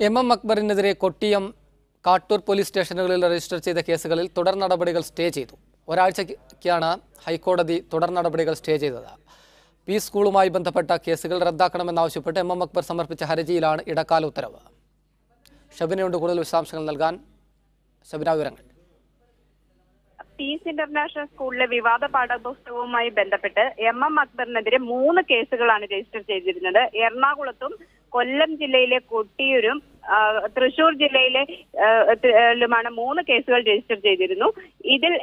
M അക്ബറിനെതിരെ Kottiyam Kattoor police സ്റ്റേഷനുകളിൽ register ചെയ്ത കേസുകളിൽ തുടർ നടപടികൾ സ്റ്റേ ചെയ്തു. ഒരാഴ്ചയ്ക്കാണ് ഹൈക്കോടതി തുടർ നടപടികൾ സ്റ്റേ ചെയ്തത്. പി സ്കൂളുമായി ബന്ധപ്പെട്ട കേസുകൾ റദ്ദാക്കണമെന്നാവശ്യപ്പെട്ട് എം അക്ബർ സമർപ്പിച്ച ഹർജിയിലാണ് ഇടക്കാല ഉത്തരവ്. ഷബിനയുണ്ട് കൂടുതൽ വിശദാംശങ്ങൾ നൽകാൻ. ഷബിന, വിവരങ്ങൾ. പീസ് ഇന്റർനാഷണൽ സ്കൂളിലെ വിവാദ പാഠപുസ്തകവുമായി ബന്ധപ്പെട്ട് എം അക്ബറിനെതിരെ 3 കേസുകളാണ് രജിസ്റ്റർ ചെയ്തിരുന്നത്. എറണാകുളത്തും കൊല്ലം ജില്ലയിലെ കൊട്ടിയൂരും തൃശൂർ ജില്ലയിലെ ലുമാണ് 3 കേസുകൾ രജിസ്റ്റർ ചെയ്തിരുന്നു. ഇതിൽ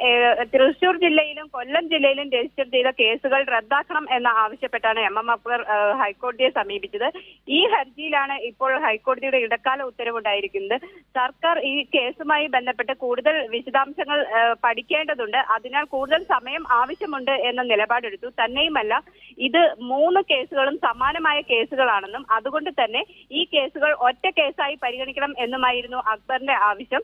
തൃശൂർ ജില്ലയിലും കൊല്ലം ജില്ലയിലും രജിസ്റ്റർ ചെയ്ത കേസുകൾ റദ്ദാക്കണം എന്ന് ആവശ്യപ്പെട്ടാണ് എം അക്ബർ ഹൈക്കോടതിയെ സമീപിച്ചത്. ഈ ഹർജിയിലാണ് ഇപ്പോൾ ഹൈക്കോടതിയുടെ ഇടക്കാല ഉത്തരവുണ്ടായിരിക്കുന്നത്. സർക്കാർ ഈ കേസുമായി ബന്ധപ്പെട്ട് കൂടുതൽ വിശദാംശങ്ങൾ പഠിക്കേണ്ടതുണ്ട്, അതിനാൽ കൂടുതൽ സമയം ആവശ്യമുണ്ട് എന്ന നിലപാടെടുത്തു. തന്നെയുമല്ല, ഇത് 3 കേസുകളും സമാനമായ കേസുകളാണെന്നും അതുകൊണ്ട് തന്നെ ഈ കേസുകൾ ഒറ്റ കേസായി പരിഗണിക്കണം എന്നുമായിരുന്നു അക്ബറിന്റെ ആവശ്യം.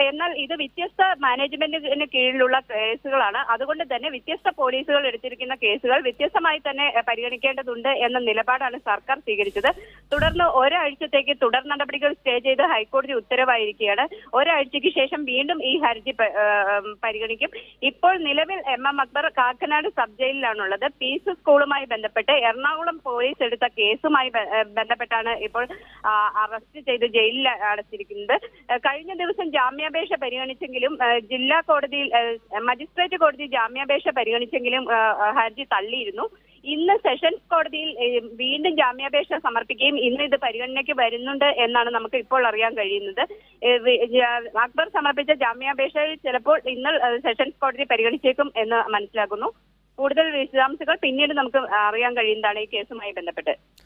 എന്നാൽ ഇത് വ്യത്യസ്ത മാനേജ്മെന്റിന് കീഴിലുള്ള കേസുകളാണ്. അതുകൊണ്ട് തന്നെ വ്യത്യസ്ത പോലീസുകൾ എടുത്തിരിക്കുന്ന കേസുകൾ വ്യത്യസ്തമായി തന്നെ പരിഗണിക്കേണ്ടതുണ്ട് എന്ന നിലപാടാണ് സർക്കാർ സ്വീകരിച്ചത്. തുടർന്ന് ഒരാഴ്ചത്തേക്ക് തുടർ നടപടികൾ സ്റ്റേ ചെയ്ത് ഹൈക്കോടതി ഉത്തരവായിരിക്കുകയാണ്. ഒരാഴ്ചയ്ക്ക് ശേഷം വീണ്ടും ഈ ഹർജി പരിഗണിക്കും. ഇപ്പോൾ നിലവിൽ എം അക്ബർ കാക്കനാട് സബ് ജയിലിലാണുള്ളത്. പീസ് സ്കൂളുമായി ബന്ധപ്പെട്ട് എറണാകുളം പോലീസ് എടുത്ത കേസുമായി ബന്ധപ്പെട്ടാണ് ഇപ്പോൾ അറസ്റ്റ് ചെയ്ത് ജയിലിൽ അടച്ചിരിക്കുന്നത്. കഴിഞ്ഞ ദിവസം ജാമ്യാപേക്ഷ പരിഗണിച്ചെങ്കിലും ജില്ലാ കോടതിയിൽ മജിസ്ട്രേറ്റ് കോടതി ജാമ്യാപേക്ഷ പരിഗണിച്ചെങ്കിലും ഹർജി തള്ളിയിരുന്നു. ഇന്ന് സെഷൻസ് കോടതിയിൽ വീണ്ടും ജാമ്യാപേക്ഷ സമർപ്പിക്കുകയും ഇന്ന് ഇത് പരിഗണനയ്ക്ക് വരുന്നുണ്ട് എന്നാണ് നമുക്ക് ഇപ്പോൾ അറിയാൻ കഴിയുന്നത്. അക്ബർ സമർപ്പിച്ച ജാമ്യാപേക്ഷയിൽ ചിലപ്പോൾ ഇന്ന് സെഷൻസ് കോടതി പരിഗണിച്ചേക്കും എന്ന് മനസ്സിലാക്കുന്നു. കൂടുതൽ വിശദാംശങ്ങൾ പിന്നീട് നമുക്ക് അറിയാൻ കഴിയുന്നതാണ് ഈ കേസുമായി ബന്ധപ്പെട്ട്.